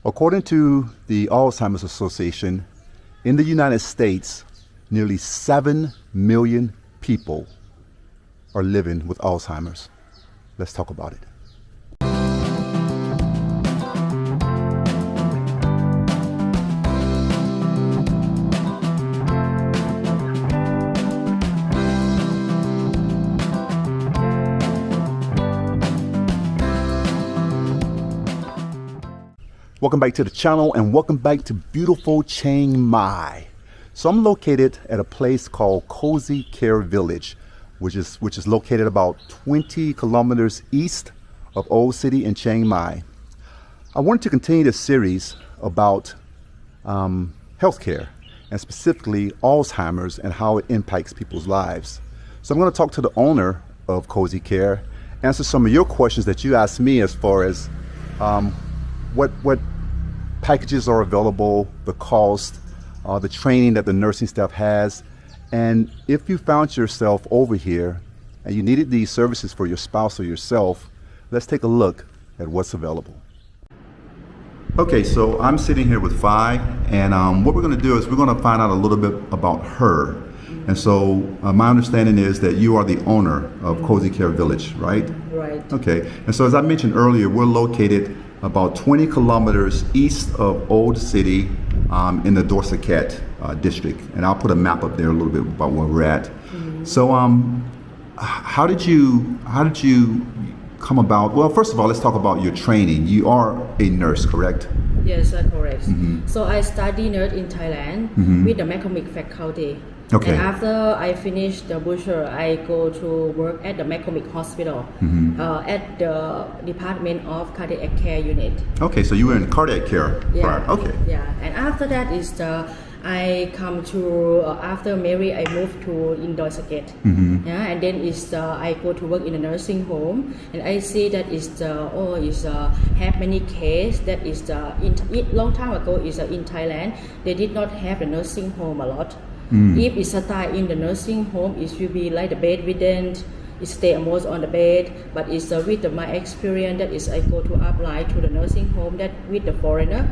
According to the Alzheimer's Association, in the United States, nearly 7 million people are living with Alzheimer's. Let's talk about it. Welcome back to the channel and welcome back to beautiful Chiang Mai. So I'm located at a place called Cozy Care Village, which is located about 20 kilometers east of Old City in Chiang Mai. I wanted to continue this series about healthcare and specifically Alzheimer's and how it impacts people's lives. So I'm going to talk to the owner of Cozy Care, answer some of your questions that you asked me as far as what packages are available, the cost, the training that the nursing staff has, and if you found yourself over here and you needed these services for your spouse or yourself, let's take a look at what's available. Okay, so I'm sitting here with Phi, and what we're going to do is we're going to find out a little bit about her. And so my understanding is that you are the owner of Cozy Care Village, right? Right. Okay, and so as I mentioned earlier, we're located about 20 kilometers east of Old City in the Doi Saket district. And I'll put a map up there a little bit about where we're at. Mm-hmm. So how did you come about? Well, first of all, let's talk about your training. You are a nurse, correct? Yes, correct. Mm-hmm. So I study nurse in Thailand with the McCormick faculty. Okay. And after I finish the bachelor, I go to work at the McCormick Hospital at the Department of Cardiac Care Unit. Okay, so you were in cardiac care prior. Okay. Yeah, and after that is I come to after married I moved to Doi Saket. Yeah, and then I go to work in a nursing home, and I see that have many cases that long time ago in Thailand they did not have the nursing home a lot. If it's a start in the nursing home, it will be like the bedridden, it stay almost on the bed. But it's with my experience that is I go to apply to the nursing home that with the foreigner.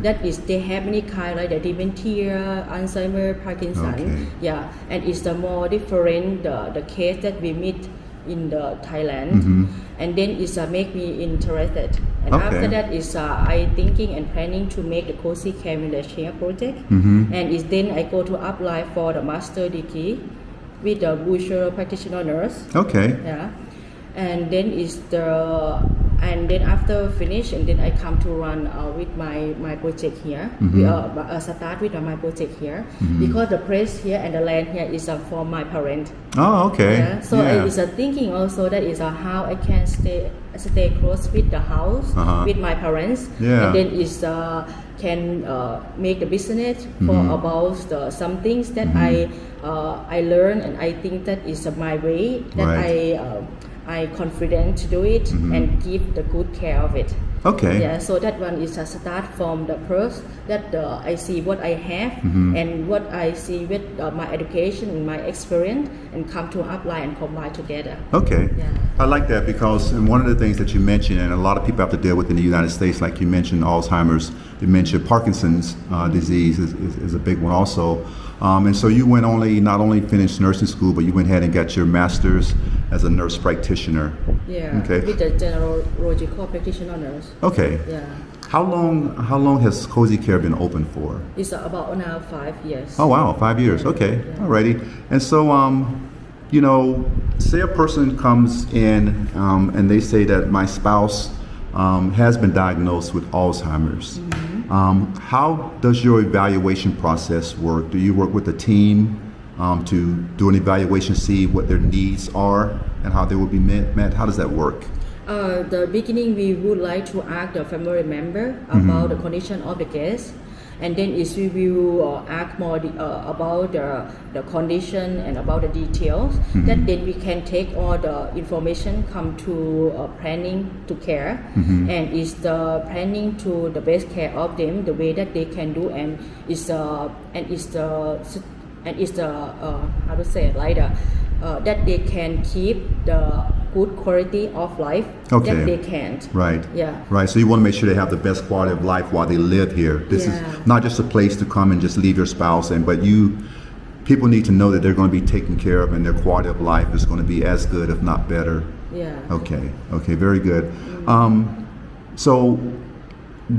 That is they have many kind like the dementia, Alzheimer, Parkinson. Okay. Yeah, and it's the more different the case that we meet in the Thailand, and then it's make me interested. And after that is I thinking and planning to make the Cozy Care Village here project, and then I go to apply for the master degree with the bachelor practitioner nurse. Okay. Yeah, and then after finish, and then I come to run with my project here. Start with my project here because the place here and the land here is for my parents. Oh, okay. Yeah. So I is thinking also that is how I can stay close with the house with my parents, and then can make the business for about some things that I learn, and I think that is my way that I confident to do it and give the good care of it. Okay. Yeah, so that one is a start from the first that I see what I have and what I see with my education and my experience, and come to apply and combine together. Okay. Yeah. I like that because one of the things that you mentioned, and a lot of people have to deal with in the United States, like you mentioned, Alzheimer's, dementia, Parkinson's disease is a big one also. And so you not only finished nursing school, but you went ahead and got your master's as a nurse practitioner. Yeah. Okay. With the neurological practitioner nurse. Okay. Yeah. How long has Cozy Care been open for? It's about now 5 years. Oh wow, 5 years. Okay. Yeah. Alrighty. And so say a person comes in and they say that my spouse has been diagnosed with Alzheimer's. How does your evaluation process work? Do you work with a team to do an evaluation, see what their needs are and how they will be met? How does that work? The beginning we would like to ask the family member about the condition of the guest, and then we will ask more about the condition and about the details. That then we can take all the information come to planning to care, and is the planning to the best care of them the way that they can do, and is the how to say it, like that they can keep the good quality of life Okay. that they can't. Right. Yeah. Right. So you want to make sure they have the best quality of life while they live here. This Yeah. is not just a place to come and just leave your spouse in, but people need to know that they're going to be taken care of and their quality of life is going to be as good, if not better. Yeah. Okay. Okay. Very good. So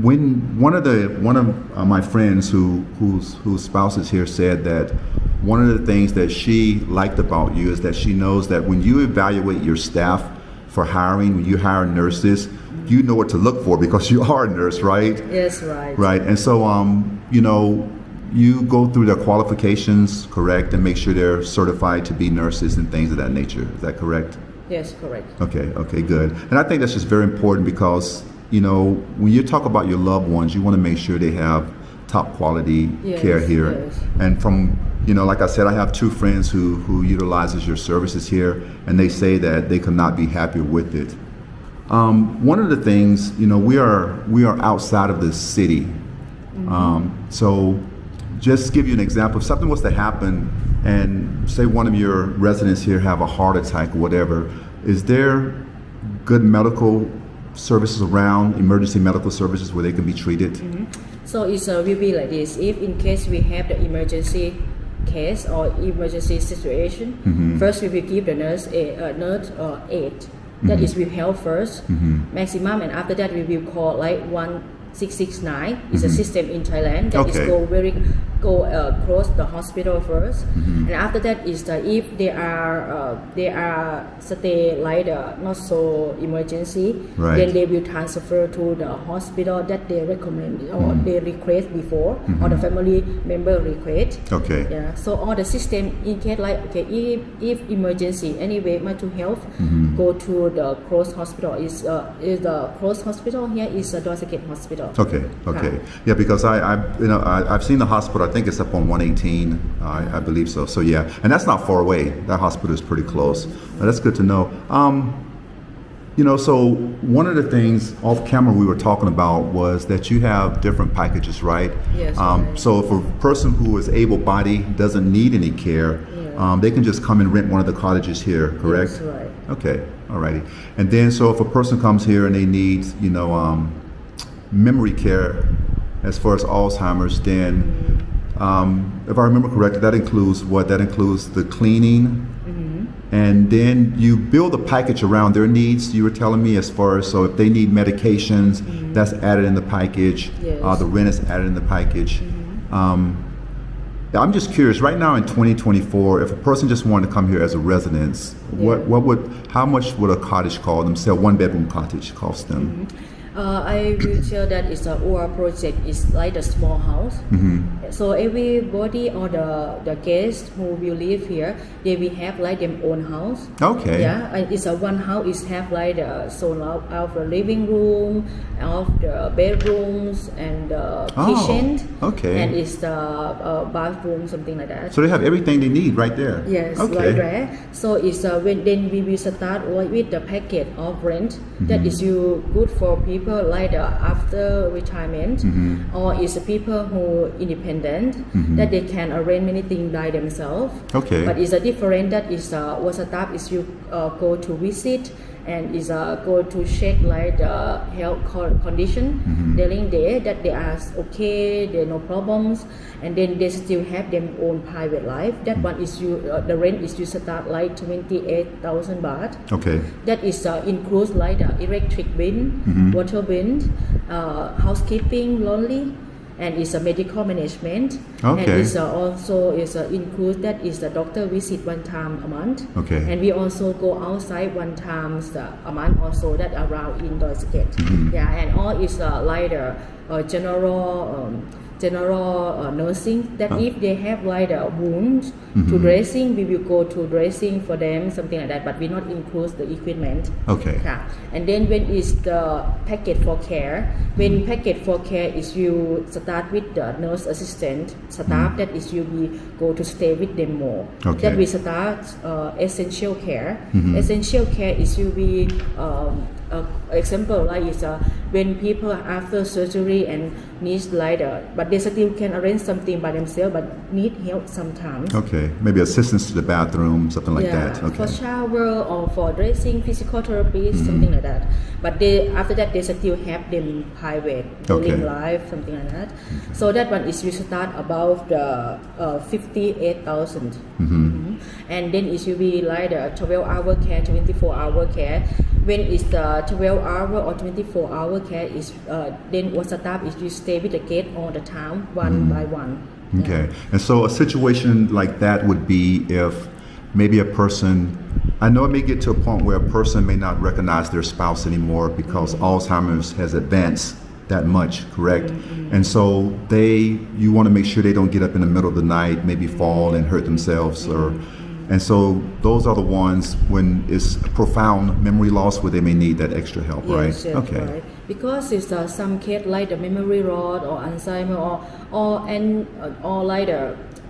when one of my friends whose spouse is here said that one of the things that she liked about you is that she knows that when you evaluate your staff for hiring, when you hire nurses, you know what to look for because you are a nurse, right? Yes, right. Right. And so, you go through their qualifications, correct, and make sure they're certified to be nurses and things of that nature. Is that correct? Yes, correct. Okay, good. And I think that's just very important because, when you talk about your loved ones, you want to make sure they have top quality care here. Yes. And from, like I said, I have two friends who utilizes your services here, and they say that they could not be happier with it. One of the things, we are outside of the city. So just give you an example. If something was to happen and say one of your residents here have a heart attack or whatever, is there good medical services around, emergency medical services where they can be treated? So it will be like this. If in case we have the emergency case or emergency situation, first we will give the nurse aid. That is will help first, maximum, and after that we will call like 1669. It's a system in Thailand that is go across the hospital first, and after that is if they are stay like not so emergency, Right. then they will transfer to the hospital that they recommend or they request before, or the family member request. Okay. Yeah. So all the system in case like if emergency anyway, to health, go to the close hospital. Is the close hospital here is the Doi Saket hospital. Okay. Yeah, because I've seen the hospital. I think it's up on 118. I believe so. So yeah, and that's not far away. That hospital is pretty close. That's good to know. So one of the things off camera we were talking about was that you have different packages, right? Yes. Right. So if a person who is able-bodied doesn't need any care, they can just come and rent one of the cottages here, correct? Yes, right. Okay, alrighty. And then, so if a person comes here and they need, memory care as far as Alzheimer's, then if I remember correctly, that includes what? That includes the cleaning, and then you build a package around their needs. You were telling me as far as, so if they need medications, that's added in the package. Yes. The rent is added in the package. I'm just curious. Right now in 2024, if a person just wanted to come here as a residence, how much would a cottage cost them? Say a one-bedroom cottage cost them? I will tell that it's our project is like a small house. So everybody or the guests who will live here, they will have like their own house. Okay. Yeah, and it's one house is have like the zone of the living room, of the bedrooms and the kitchen. Okay. And it's the bathroom, something like that. So they have everything they need right there. Yes, Okay. right there. So it's then we will start with the packet of rent that is good for people like after retirement, or is people who independent that they can arrange many things by themselves. Okay. But it's a different that is what start is you go to visit and is go to check like the health condition during day that they are okay, there are no problems, and then they still have their own private life. That one is the rent is you start like 28,000 baht. Okay. That is includes like the electric bill, water bill, housekeeping, laundry, and it's a medical management. Okay. And it's also includes that is the doctor visit one time a month. Okay. And we also go outside one time a month also that around in Doi Saket. Yeah, and all is like the general nursing that if they have like a wound to dressing, we will go to dressing for them, something like that, but we not include the equipment. Okay. Yeah. And then when is the packet for care, when packet for care is you start with the nurse assistant staff that is you will go to stay with them more. Okay. That we start essential care. Essential care is you be example like is when people after surgery and needs like but they still can arrange something by themselves, but need help sometimes. Okay, maybe assistance to the bathroom, something like Yeah, that. Okay. for shower or for dressing, physical therapy, something like that. But they after that they still have them private, during life, something like that. So that one is we start about 58,000, and then it will be like the 12-hour care, 24-hour care. When it's the 12-hour or 24-hour care is then what staff is you stay with the guest all the time, one by one. Okay, and so a situation like that would be if maybe a person, I know it may get to a point where a person may not recognize their spouse anymore because Alzheimer's has advanced that much, correct? And so you want to make sure they don't get up in the middle of the night, maybe fall and hurt themselves, and so those are the ones when it's profound memory loss where they may need that extra help, right? Yes, Okay. right. Because it's some case like the memory loss or Alzheimer or like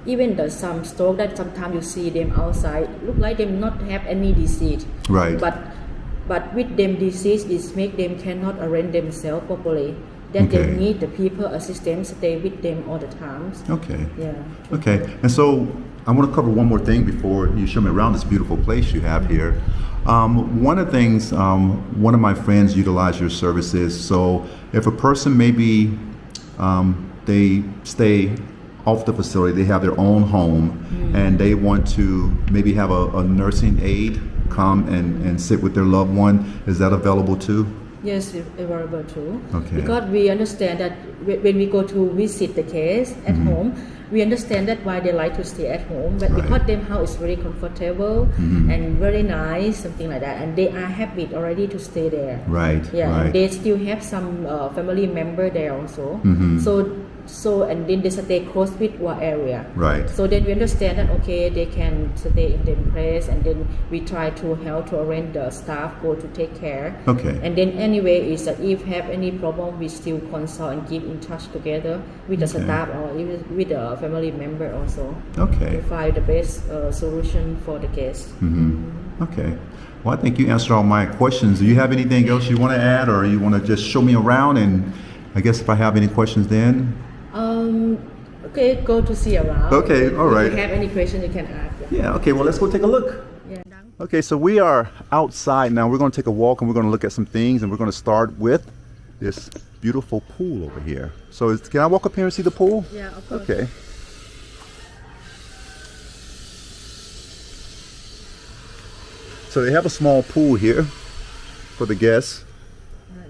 even some stroke that sometimes you see them outside look like them not have any disease. Right. But with them disease is make them cannot arrange themselves properly. That they need the people assistance stay with them all the times. Okay. Yeah. Okay. And so I want to cover one more thing before you show me around this beautiful place you have here. One of the things, one of my friends utilize your services. So if a person maybe they stay off the facility, they have their own home, and they want to maybe have a nursing aide come and sit with their loved one, is that available too? Yes, available too. Okay. Because we understand that when we go to visit the case at home, we understand that why they like to stay at home, but because their house is very comfortable and very nice, something like that, and they are happy already to stay there. Right. Yeah, Right. and they still have some family member there also. So and then they stay close with our area. Right. So then we understand that okay, they can stay in their place, and then we try to help to arrange the staff go to take care. Okay. And then anyway is that if have any problem, we still consult and keep in touch together with the staff or even with the family member also. Okay. To find the best solution for the case. Okay. Well, I think you answered all my questions. Do you have anything else you want to add, or you want to just show me around? And I guess if I have any questions then. Okay, go to see around. Okay, all right. If you have any question, you can ask. Yeah, okay, well, let's go take a look. Yeah. Okay, so we are outside now. We're going to take a walk and we're going to look at some things, and we're going to start with this beautiful pool over here. So can I walk up here and see the pool? Yeah, of course. Okay. So they have a small pool here for the guests.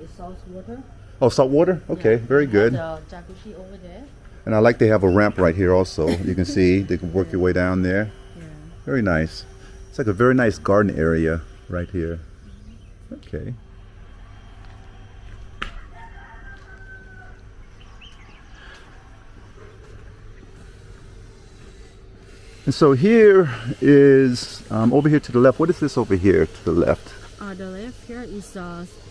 It's salt water. Oh, salt water? Okay, very good. The jacuzzi over there. And I like they have a ramp right here also. You can see they can work your way down there. Yeah. Very nice. It's like a very nice garden area right here. Okay. And so here is, over here to the left, what is this over here to the left? The left here is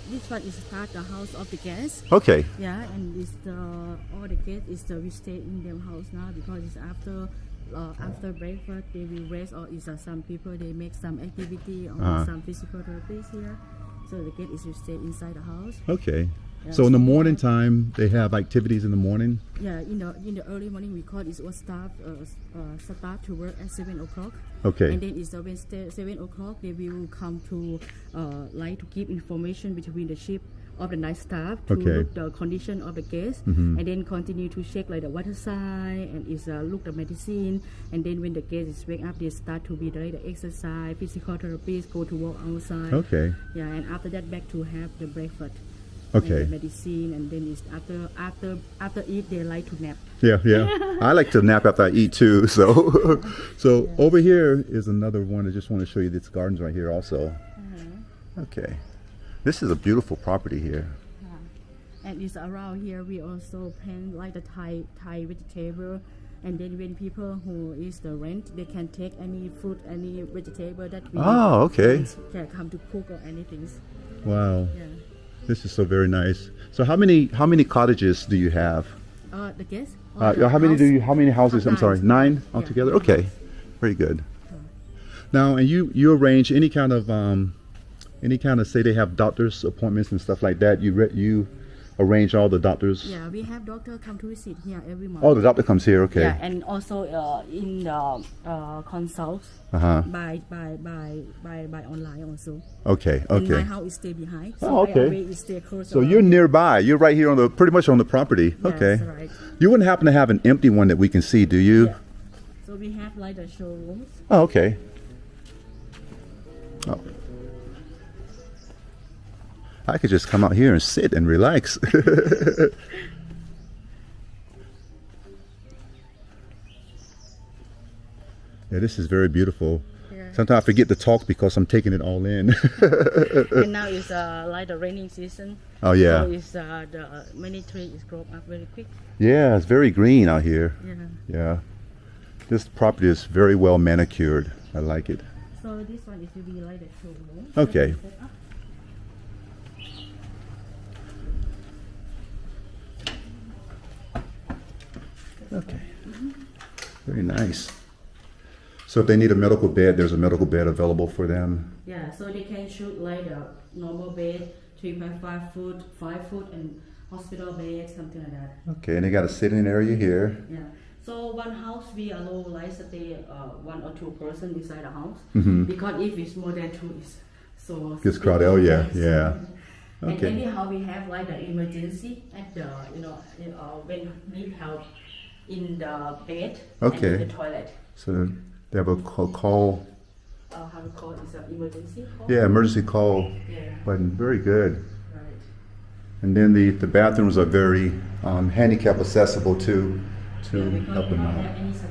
this one is start the house of the guests. Okay. Yeah, and it's all the guests is we stay in their house now because it's after breakfast they will rest, or is some people they make some activity or some physical therapies here. So the guest is to stay inside the house. Okay. Yeah. So in the morning time they have activities in the morning? Yeah, in the early morning we call it what start to work at 7 o'clock. Okay. And then it's when 7 o'clock they will come to like to give information between the shift of the night staff to look the condition of the guest, and then continue to check like the water sign and is look the medicine, and then when the guest is wake up they start to be like the exercise, physical therapies, go to walk outside. Okay. Yeah, and after that back to have the breakfast. Okay. And the medicine, and then it's after eat they like to nap. Yeah, yeah. I like to nap after I eat too. So, over here is another one. I just want to show you this gardens right here also. Okay. This is a beautiful property here. And it's around here we also plant like the Thai vegetable, and then when people who is the rent they can take any fruit, any vegetable that we can come to cook or anything. Wow. Yeah. This is so very nice. So how many cottages do you have? The guests? How many houses? I'm sorry, 9 Yeah. altogether. Okay, very good. Now, and you arrange any kind of say they have doctor's appointments and stuff like that. You arrange all the doctors? Yeah, we have doctor come to visit here every month. Oh, the doctor comes here. Okay. Yeah, and also in the consult Uh-huh. by online also. Okay. And my Okay. house is stay behind. So Oh, okay. I always stay close. So around. you're nearby. You're right here on the pretty much on the property. Yes, Okay. right. You wouldn't happen to have an empty one that we can see, do you? Yeah. So we have like the showrooms. Oh, okay. Oh. I could just come out here and sit and relax. Yeah, this is very beautiful. Yeah. Sometimes I forget to talk because I'm taking it all in. And now it's like the raining season. Oh, yeah. So it's the many trees is grow up very quick. Yeah, it's very green out here. Yeah. Yeah. This property is very well manicured. I like it. So this one is to be like the showroom. Okay. Okay. Very nice. So if they need a medical bed, there's a medical bed available for them. Yeah, so they can shoot like the normal bed, 3.5 foot, 5 foot, and hospital bed, something like that. Okay, and they got a sitting area here. Yeah. So one house we allow like stay one or two person inside the house because if it's more than two, it's so Gets crowded. Oh yeah, yeah. And Okay. anyhow, we have like the emergency at the when need help in the bed Okay. and in the toilet. So they have a call. How to call it? It's an emergency call. Yeah, emergency call Yeah. button. Very good. Right. And then the bathrooms are very handicap accessible too, to Yeah, because help we them don't out. have any step.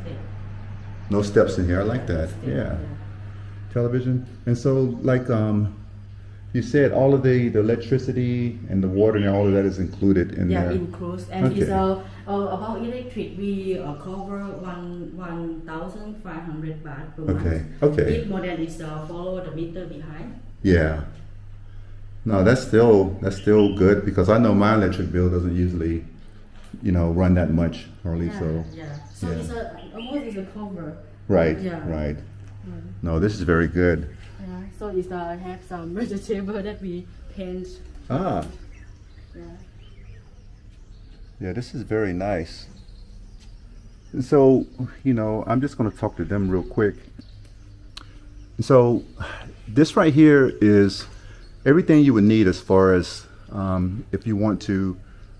No steps in here. I like that. Yeah. Television. And so, like you said, all of the electricity and the water and all of that is included in Yeah, there. includes and Okay. it's about electric. We cover 1,500 baht per month. Okay. Okay. If more than is follow the meter behind. Yeah. No, that's still good because I know my electric bill doesn't usually, run that much hardly. Yeah, So yeah. So yeah. it's almost is a cover. right, Yeah. right. No, this is very good. Yeah. So it's have some vegetable that we paint. Ah, Yeah. yeah, this is very nice. And so, I'm just going to talk to them real quick. So, this right here is everything you would need as far as if you want to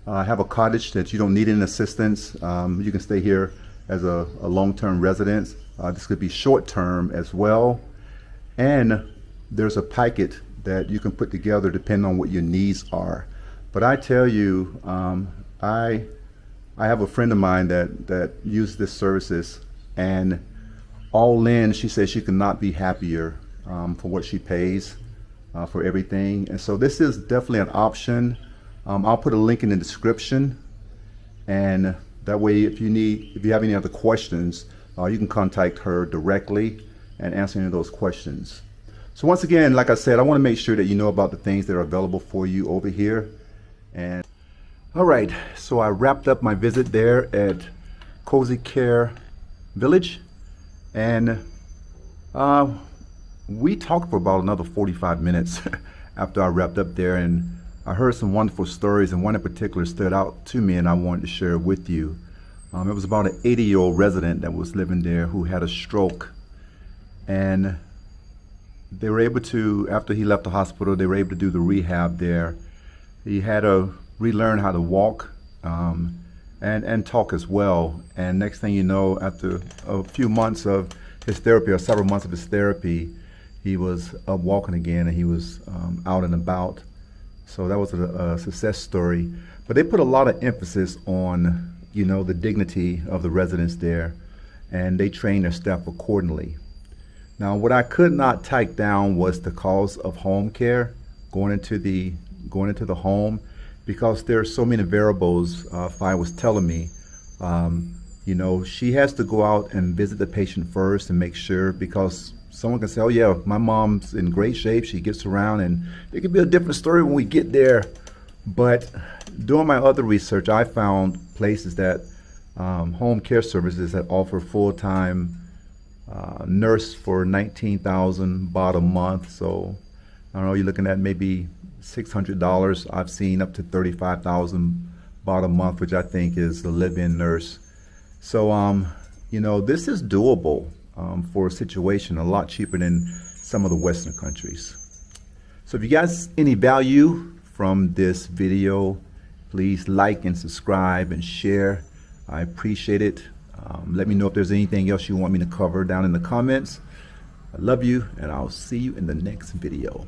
have a cottage that you don't need any assistance. You can stay here as a long-term residence. This could be short-term as well. And there's a packet that you can put together depending on what your needs are. But I tell you, I have a friend of mine that used this services, and all in, she says she could not be happier for what she pays for everything. And so this is definitely an option. I'll put a link in the description, and that way, if you have any other questions, you can contact her directly and answer any of those questions. So once again, like I said, I want to make sure that you know about the things that are available for you over here. And all right, so I wrapped up my visit there at Cozy Care Village, and we talked for about another 45 minutes after I wrapped up there, and I heard some wonderful stories, and one in particular stood out to me, and I wanted to share it with you. It was about an 80-year-old resident that was living there who had a stroke, and they were able to, after he left the hospital, they were able to do the rehab there. He had to relearn how to walk and talk as well. And next thing you know, after a few months of his therapy, or several months of his therapy, he was up walking again, and he was out and about. So that was a success story. But they put a lot of emphasis on, the dignity of the residents there, and they train their staff accordingly. Now, what I could not type down was the cost of home care going into the home, because there are so many variables. Fi was telling me, she has to go out and visit the patient first and make sure, because someone can say, oh yeah, my mom's in great shape, she gets around, and it could be a different story when we get there. But doing my other research, I found places that home care services that offer full-time nurse for 19,000 baht a month. So I don't know, you're looking at maybe $600. I've seen up to 35,000 about a month, which I think is a live-in nurse. So, this is doable for a situation a lot cheaper than some of the Western countries. So if you guys any value from this video, please like and subscribe and share. I appreciate it. Let me know if there's anything else you want me to cover down in the comments. I love you, and I'll see you in the next video.